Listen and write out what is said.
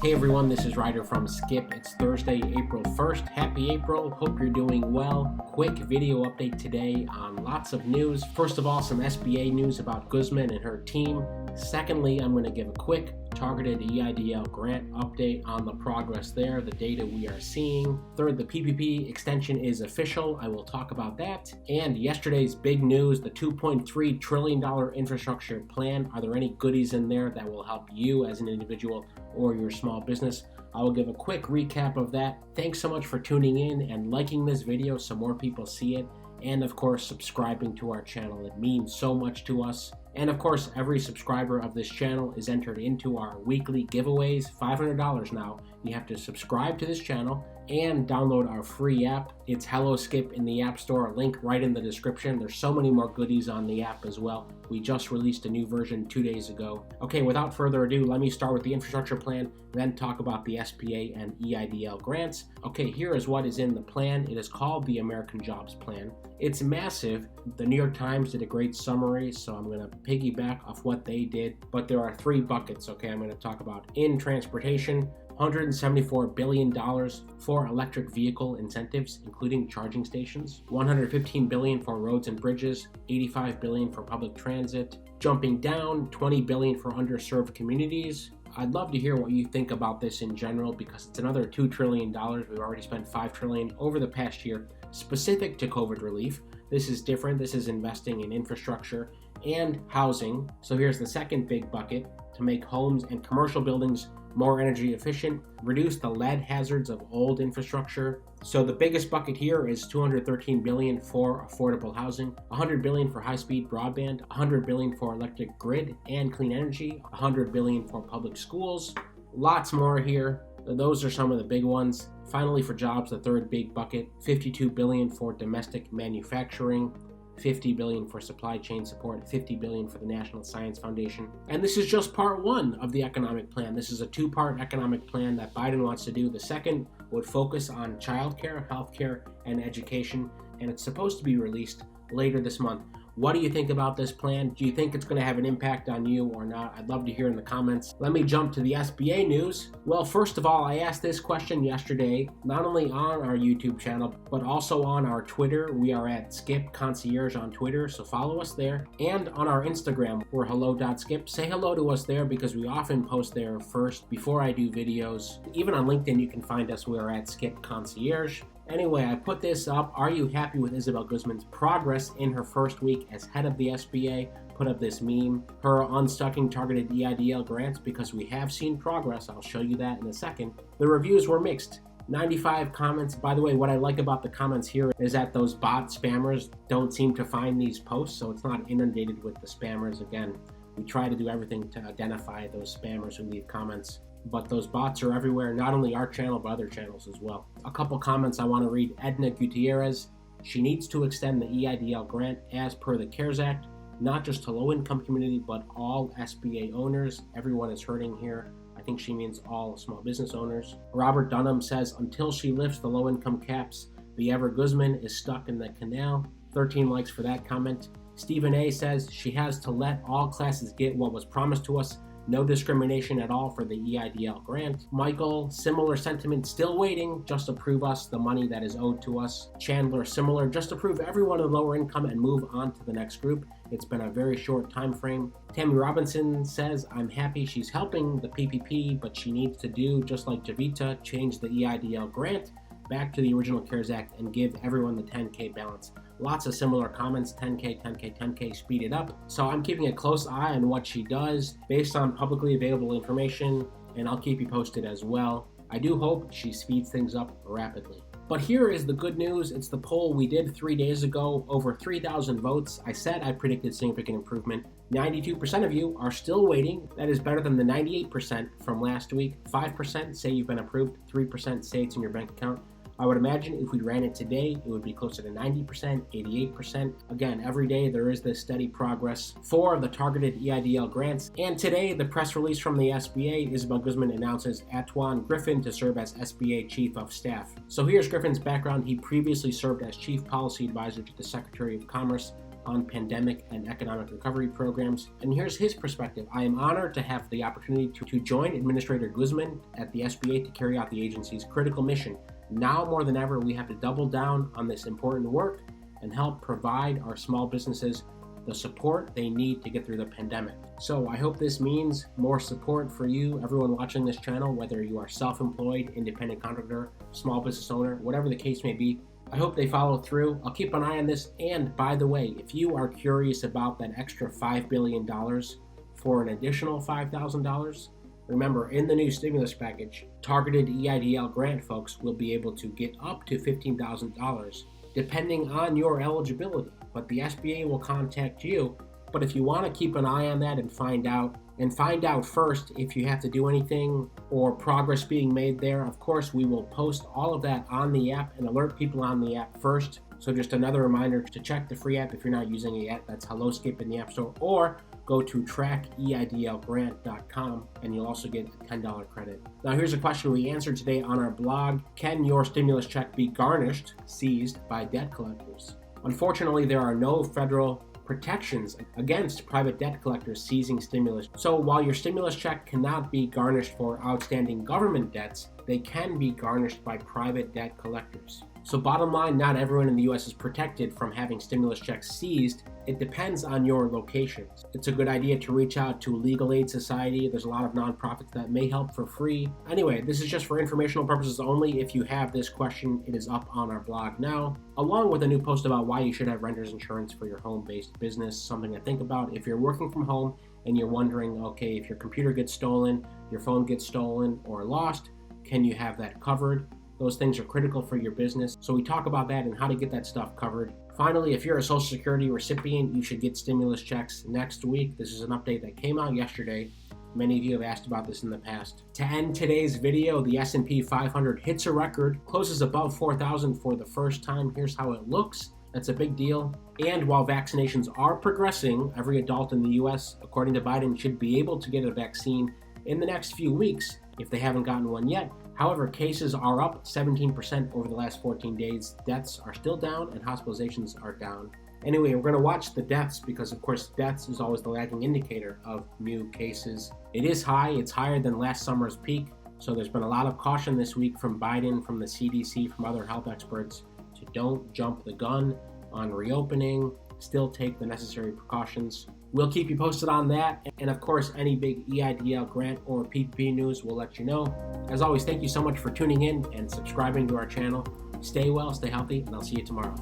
Hey everyone, this is Ryder from Skip. It's Thursday, April 1st. Happy April. Hope you're doing well. Quick video update today on lots of news. First of all, some SBA news about Guzman and her team. Secondly, I'm going to give a quick targeted EIDL grant update on the progress there, the data we are seeing. Third, the PPP extension is official. I will talk about that. And yesterday's big news, the $2.3 trillion infrastructure plan. Are there any goodies in there that will help you as an individual or your small business? I will give a quick recap of that. Thanks so much for tuning in and liking this video so more people see it. And of course, subscribing to our channel. It means so much to us. And of course, every subscriber of this channel is entered into our weekly giveaways, $500 now. You have to subscribe to this channel and download our free app. It's Hello Skip in the App Store, link right in the description. There's so many more goodies on the app as well. We just released a new version 2 days ago. Okay, without further ado, let me start with the infrastructure plan, then talk about the SBA and EIDL grants. Okay, here is what is in the plan. It is called the American Jobs Plan. It's massive. The New York Times did a great summary, so I'm going to piggyback off what they did. But there are three buckets, okay, I'm going to talk about. In transportation, $174 billion for electric vehicle incentives, including charging stations, $115 billion for roads and bridges, $85 billion for public transit. Jumping down, $20 billion for underserved communities. I'd love to hear what you think about this in general because it's another $2 trillion. We've already spent $5 trillion over the past year specific to COVID relief. This is different. This is investing in infrastructure and housing. So here's the second big bucket: to make homes and commercial buildings more energy efficient, reduce the lead hazards of old infrastructure. So the biggest bucket here is $213 billion for affordable housing, $100 billion for high-speed broadband, $100 billion for electric grid and clean energy, $100 billion for public schools. Lots more here. Those are some of the big ones. Finally, for jobs, the third big bucket, $52 billion for domestic manufacturing, $50 billion for supply chain support, $50 billion for the National Science Foundation. And this is just part one of the economic plan. This is a two-part economic plan that Biden wants to do. The second would focus on childcare, healthcare, and education, and it's supposed to be released later this month. What do you think about this plan? Do you think it's going to have an impact on you or not? I'd love to hear in the comments. Let me jump to the SBA news. Well, first of all, I asked this question yesterday, not only on our YouTube channel, but also on our Twitter. We are at Skip Concierge on Twitter, so follow us there. And on our Instagram, we're hello.skip. Say hello to us there because we often post there first before I do videos. Even on LinkedIn, you can find us. We are at Skip Concierge. Anyway, I put this up. Are you happy with Isabel Guzman's progress in her first week as head of the SBA? Put up this meme. Her unstucking targeted EIDL grants, because we have seen progress. I'll show you that in a second. The reviews were mixed. 95 comments. By the way, what I like about the comments here is that those bot spammers don't seem to find these posts, so it's not inundated with the spammers. Again, we try to do everything to identify those spammers who leave comments. But those bots are everywhere, not only our channel, but other channels as well. A couple comments I want to read. Edna Gutierrez, she needs to extend the EIDL grant as per the CARES Act, not just to low-income community, but all SBA owners. Everyone is hurting here. I think she means all small business owners. Robert Dunham says, until she lifts the low-income caps, the Ever Guzman is stuck in the canal. 13 likes for that comment. Stephen A says, she has to let all classes get what was promised to us. No discrimination at all for the EIDL grant. Michael, similar sentiment, still waiting. Just approve us the money that is owed to us. Chandler, similar, just approve everyone in lower income and move on to the next group. It's been a very short time frame. Tammy Robinson says, I'm happy she's helping the PPP, but she needs to do, just like Javita, change the EIDL grant back to the original CARES Act and give everyone the 10K balance. Lots of similar comments, 10K, 10K, 10K, speed it up. So I'm keeping a close eye on what she does based on publicly available information, and I'll keep you posted as well. I do hope she speeds things up rapidly. But here is the good news. It's the poll we did 3 days ago, over 3,000 votes. I said I predicted significant improvement. 92% of you are still waiting. That is better than the 98% from last week. 5% say you've been approved, 3% say it's in your bank account. I would imagine if we ran it today, it would be closer to 90%, 88%. Again, every day there is this steady progress for the targeted EIDL grants. And today, the press release from the SBA, Isabel Guzman announces Atwan Griffin to serve as SBA Chief of Staff. So here's Griffin's background. He previously served as Chief Policy Advisor to the Secretary of Commerce on pandemic and economic recovery programs. And here's his perspective. I am honored to have the opportunity to join Administrator Guzman at the SBA to carry out the agency's critical mission. Now more than ever, we have to double down on this important work and help provide our small businesses the support they need to get through the pandemic. So I hope this means more support for you, everyone watching this channel, whether you are self-employed, independent contractor, small business owner, whatever the case may be. I hope they follow through. I'll keep an eye on this. And by the way, if you are curious about that extra $5 billion for an additional $5,000, remember, in the new stimulus package, targeted EIDL grant folks will be able to get up to $15,000 depending on your eligibility. But the SBA will contact you. But if you want to keep an eye on that and find out first if you have to do anything or progress being made there, of course, we will post all of that on the app and alert people on the app first. So just another reminder to check the free app if you're not using it yet. That's Hello Skip in the App Store, or go to trackeidlgrant.com and you'll also get a $10 credit. Now here's a question we answered today on our blog. Can your stimulus check be garnished, seized by debt collectors? Unfortunately, there are no federal protections against private debt collectors seizing stimulus. So while your stimulus check cannot be garnished for outstanding government debts, they can be garnished by private debt collectors. So bottom line, not everyone in the US is protected from having stimulus checks seized. It depends on your location. It's a good idea to reach out to Legal Aid Society. There's a lot of nonprofits that may help for free. Anyway, this is just for informational purposes only. If you have this question, it is up on our blog now, along with a new post about why you should have renter's insurance for your home-based business, something to think about. If you're working from home and you're wondering, okay, if your computer gets stolen, your phone gets stolen or lost, can you have that covered? Those things are critical for your business. So we talk about that and how to get that stuff covered. Finally, if you're a Social Security recipient, you should get stimulus checks next week. This is an update that came out yesterday. Many of you have asked about this in the past. To end today's video, the S&P 500 hits a record, closes above 4,000 for the first time. Here's how it looks. That's a big deal. And while vaccinations are progressing, every adult in the US, according to Biden, should be able to get a vaccine in the next few weeks if they haven't gotten one yet. However, cases are up 17% over the last 14 days. Deaths are still down and hospitalizations are down. Anyway, we're going to watch the deaths because, of course, deaths is always the lagging indicator of new cases. It is high. It's higher than last summer's peak. So there's been a lot of caution this week from Biden, from the CDC, from other health experts to don't jump the gun on reopening, still take the necessary precautions. We'll keep you posted on that. And of course, any big EIDL grant or PPP news, we'll let you know. As always, thank you so much for tuning in and subscribing to our channel. Stay well, stay healthy, and I'll see you tomorrow.